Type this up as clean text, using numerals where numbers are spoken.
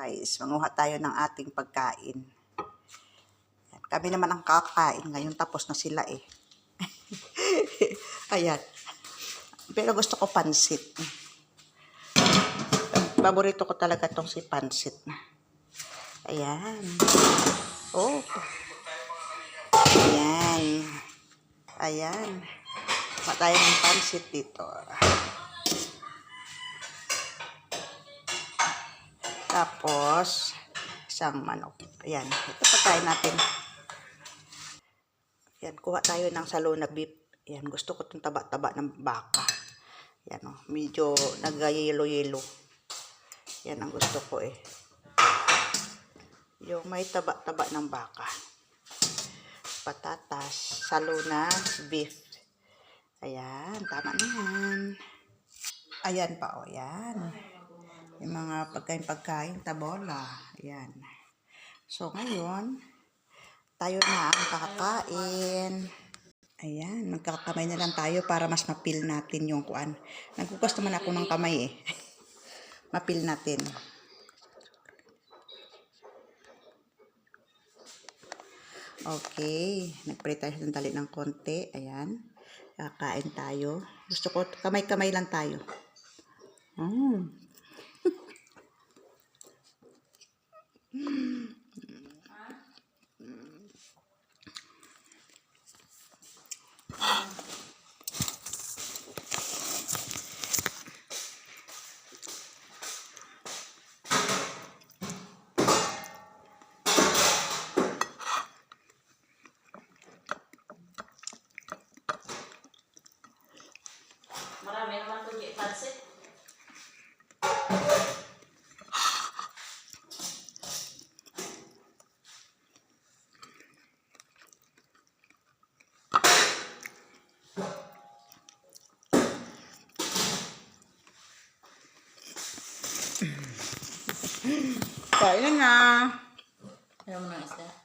guys, manguha tayo ng ating pagkain. Kami naman ang kakain ngayon, tapos na sila eh. Ayan. Pero gusto ko pansit. Paborito ko talaga tong si pansit. Ayan. Oh. Ayan. Ayan. Matay ng pansit dito. Tapos, isang manok. Ayan. Ito pagkain natin. Ayan. Kuha tayo ng salona beef. Ayan. Gusto ko itong taba-taba ng baka. Ayan o. Medyo nag-yelo-yelo. Yan ang gusto ko eh. Yung may taba-taba ng baka. Patatas. Salona beef. Ayan. Tama na yan. Ayan pa o. Ayan. Yung mga pagkain-pagkain, tabola. Ayan. So, ngayon, tayo na ang kakain. Ayan. Magkakamay na lang tayo para mas mapil natin yung kuan. Nagkukas naman ako ng kamay eh. Mapil natin. Okay. Nagpray tayo ng tali ng konti. Ayan. Kakain tayo. Gusto ko, kamay-kamay lang tayo. Marami naman ito di pansit. Kain na. Ano mo ng isda?